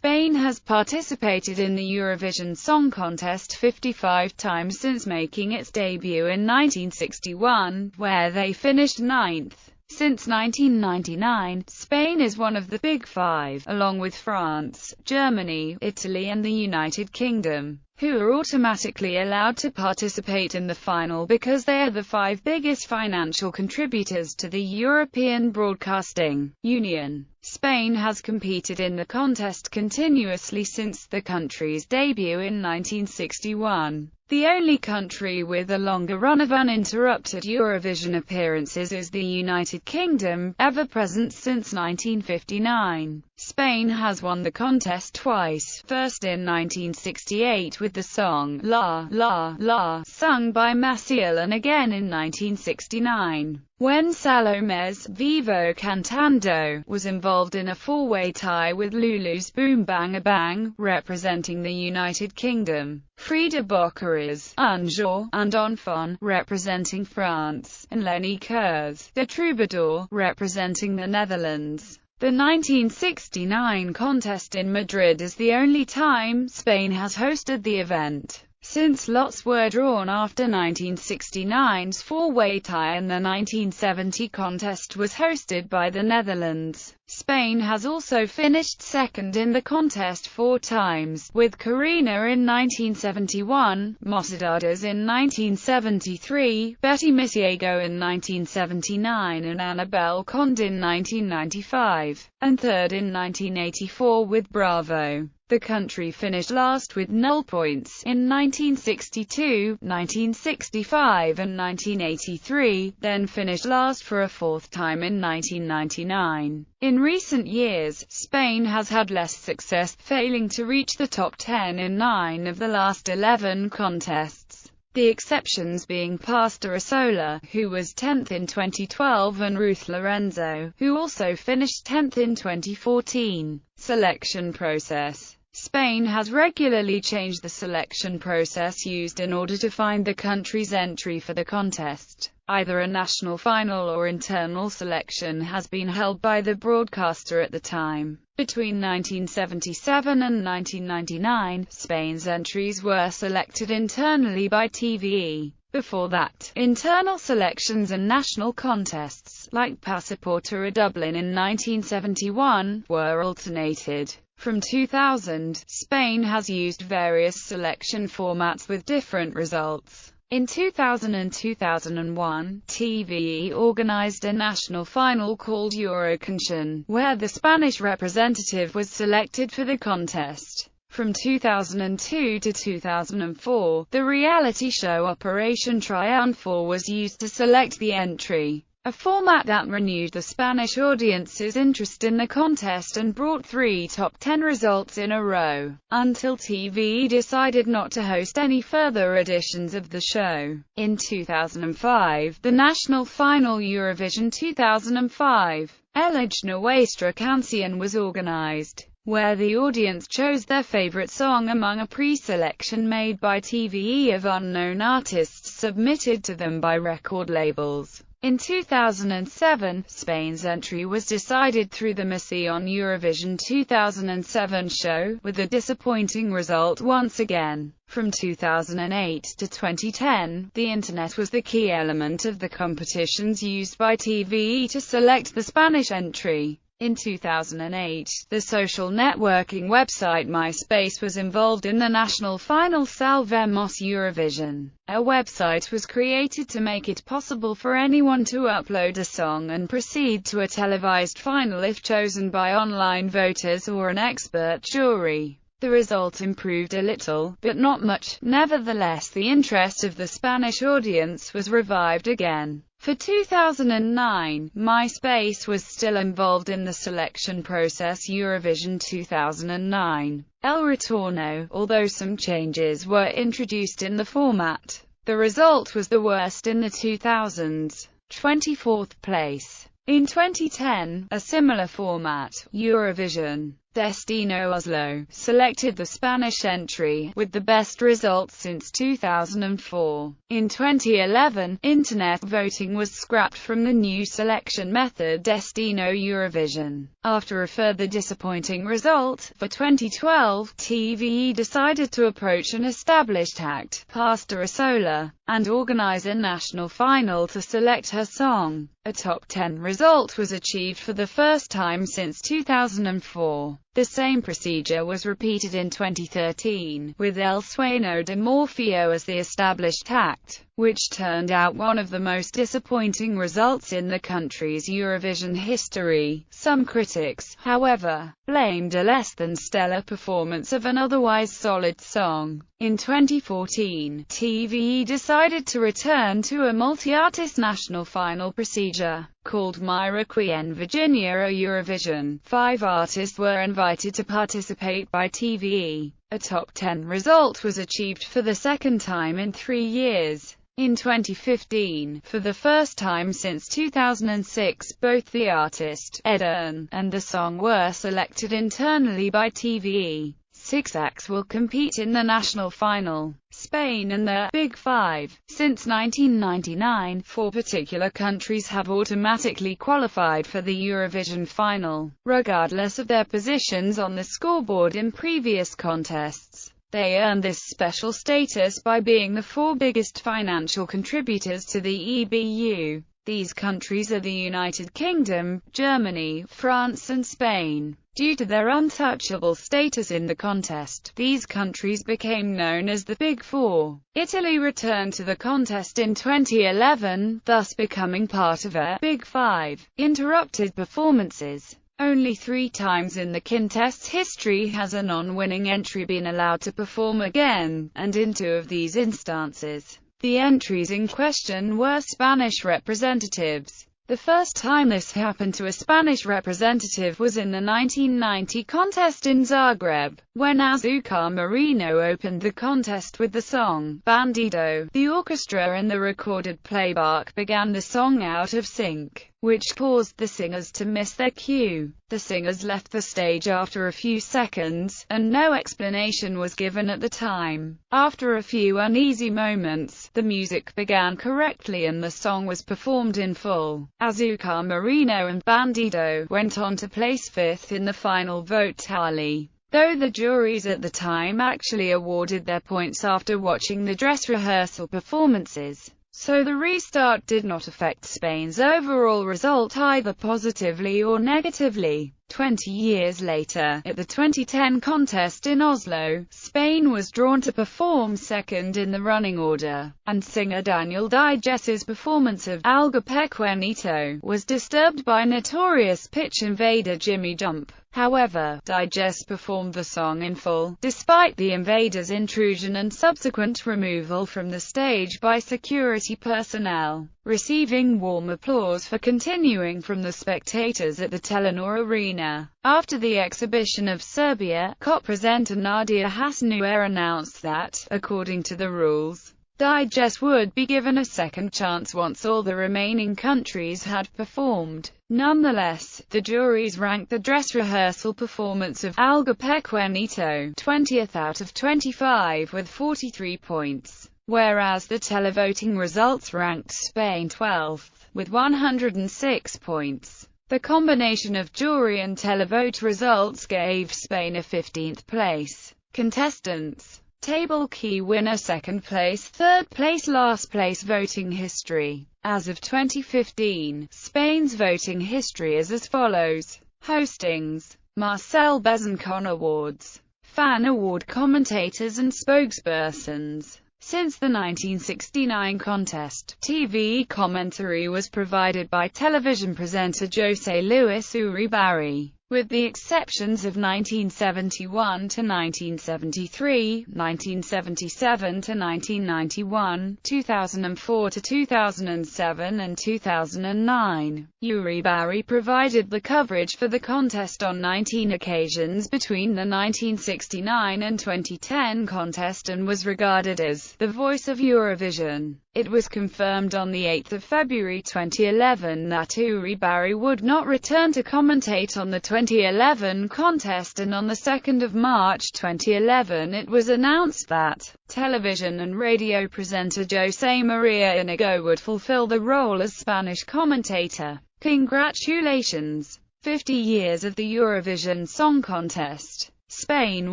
Spain has participated in the Eurovision Song Contest 55 times since making its debut in 1961, where they finished ninth. Since 1999, Spain is one of the Big Five, along with France, Germany, Italy and the United Kingdom, who are automatically allowed to participate in the final because they are the five biggest financial contributors to the European Broadcasting Union. Spain has competed in the contest continuously since the country's debut in 1961. The only country with a longer run of uninterrupted Eurovision appearances is the United Kingdom, ever present since 1959. Spain has won the contest twice, first in 1968 with the song La La La, sung by Maciel, and again in 1969, when Salome's Vivo Cantando was involved in a four-way tie with Lulu's Boom Bang a Bang, representing the United Kingdom, Frida Bocari's Un Jour and Enfant, representing France, and Lenny Kerr's The Troubadour, representing the Netherlands. The 1969 contest in Madrid is the only time Spain has hosted the event, since lots were drawn after 1969's four-way tie and the 1970 contest was hosted by the Netherlands. Spain has also finished second in the contest 4 times, with Karina in 1971, Mocedades in 1973, Betty Misiego in 1979 and Annabel Cond in 1995, and third in 1984 with Bravo. The country finished last with 0 points in 1962, 1965 and 1983, then finished last for a fourth time in 1999. In recent years, Spain has had less success, failing to reach the top 10 in 9 of the last 11 contests. The exceptions being Pastor Asola, who was 10th in 2012, and Ruth Lorenzo, who also finished 10th in 2014. Selection process. Spain has regularly changed the selection process used in order to find the country's entry for the contest. Either a national final or internal selection has been held by the broadcaster at the time. Between 1977 and 1999, Spain's entries were selected internally by TVE. Before that, internal selections and national contests, like Passaporta Dublin in 1971, were alternated. From 2000, Spain has used various selection formats with different results. In 2000 and 2001, TVE organized a national final called Eurovision, where the Spanish representative was selected for the contest. From 2002 to 2004, the reality show Operation Triunfo was used to select the entry, a format that renewed the Spanish audience's interest in the contest and brought 3 top 10 results in a row, until TVE decided not to host any further editions of the show. In 2005, the national final Eurovision 2005, Elige Nuestra Canción was organized, where the audience chose their favorite song among a pre-selection made by TVE of unknown artists submitted to them by record labels. In 2007, Spain's entry was decided through the Mission Eurovision 2007 show, with a disappointing result once again. From 2008 to 2010, the Internet was the key element of the competitions used by TVE to select the Spanish entry. In 2008, the social networking website MySpace was involved in the national final Salvemos Eurovision. A website was created to make it possible for anyone to upload a song and proceed to a televised final if chosen by online voters or an expert jury. The result improved a little, but not much. Nevertheless, the interest of the Spanish audience was revived again. For 2009, MySpace was still involved in the selection process Eurovision 2009. El Retorno, although some changes were introduced in the format. The result was the worst in the 2000s, 24th place. In 2010, a similar format, Eurovision Destino Oslo selected the Spanish entry, with the best results since 2004. In 2011, internet voting was scrapped from the new selection method Destino Eurovision. After a further disappointing result, for 2012, TVE decided to approach an established act, Pastora Sola, and organize a national final to select her song. A top 10 result was achieved for the first time since 2004. The same procedure was repeated in 2013, with El Sueño de Morfeo as the established act, which turned out one of the most disappointing results in the country's Eurovision history. Some critics, however, blamed a less than stellar performance of an otherwise solid song. In 2014, TVE decided to return to a multi-artist national final procedure, called My Requiem Virginia or Eurovision. 5 artists were invited to participate by TVE. A top 10 result was achieved for the second time in 3 years. In 2015, for the first time since 2006, both the artist, Ed, and the song were selected internally by TVE. 6 acts will compete in the national final. Spain and the Big Five. Since 1999, 4 particular countries have automatically qualified for the Eurovision final, regardless of their positions on the scoreboard in previous contests. They earned this special status by being the 4 biggest financial contributors to the EBU. These countries are the United Kingdom, Germany, France and Spain. Due to their untouchable status in the contest, these countries became known as the Big Four. Italy returned to the contest in 2011, thus becoming part of a Big Five. Interrupted performances. Only 3 times in the contest's history has a non-winning entry been allowed to perform again, and in 2 of these instances, the entries in question were Spanish representatives. The first time this happened to a Spanish representative was in the 1990 contest in Zagreb, when Azúcar Moreno opened the contest with the song Bandido. The orchestra and the recorded playback began the song out of sync, which caused the singers to miss their cue. The singers left the stage after a few seconds, and no explanation was given at the time. After a few uneasy moments, the music began correctly and the song was performed in full. Azúcar Moreno and Bandido went on to place 5th in the final vote tally, though the juries at the time actually awarded their points after watching the dress rehearsal performances. So the restart did not affect Spain's overall result either positively or negatively. 20 years later, at the 2010 contest in Oslo, Spain was drawn to perform second in the running order, and singer Daniel Diges's performance of Algo Pequeñito was disturbed by notorious pitch invader Jimmy Jump. However, Diges performed the song in full, despite the invader's intrusion and subsequent removal from the stage by security personnel, receiving warm applause for continuing from the spectators at the Telenor Arena. After the exhibition of Serbia, COP presenter Nadia Hasnuer announced that, according to the rules, Diges would be given a second chance once all the remaining countries had performed. Nonetheless, the juries ranked the dress rehearsal performance of Algo Pequeñito 20th out of 25 with 43 points, whereas the televoting results ranked Spain 12th, with 106 points. The combination of jury and televote results gave Spain a 15th place. Contestants. Table key winner, second place, third place, last place. Voting history. As of 2015, Spain's voting history is as follows. Hostings. Marcel Bezencon Awards. Fan Award. Commentators and spokespersons. Since the 1969 contest, TV commentary was provided by television presenter José Luis Uribarri, with the exceptions of 1971 to 1973, 1977 to 1991, 2004 to 2007 and 2009. Uribarri provided the coverage for the contest on 19 occasions between the 1969 and 2010 contest and was regarded as the voice of Eurovision. It was confirmed on 8 February 2011 that Uri Barry would not return to commentate on the 2011 contest, and on 2 March 2011 it was announced that television and radio presenter José María Inigo would fulfill the role as Spanish commentator. Congratulations! 50 years of the Eurovision Song Contest. Spain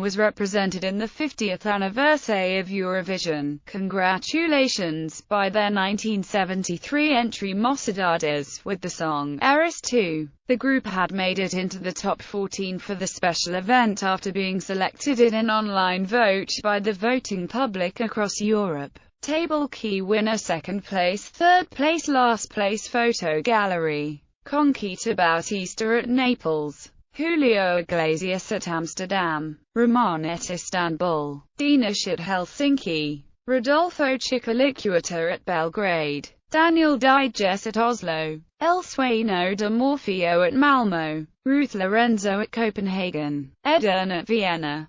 was represented in the 50th anniversary of Eurovision. Congratulations! By their 1973 entry Mocedades, with the song Eres Tú. The group had made it into the top 14 for the special event after being selected in an online vote by the voting public across Europe. Table key winner, second place, third place, last place, photo gallery. Conchita Bautista at Naples, Julio Iglesias at Amsterdam, Ramon at Istanbul, Dinesh at Helsinki, Rodolfo Cicaliqueta at Belgrade, Daniel Dijes at Oslo, El Sueno de Morfeo at Malmö, Ruth Lorenzo at Copenhagen, Eden at Vienna.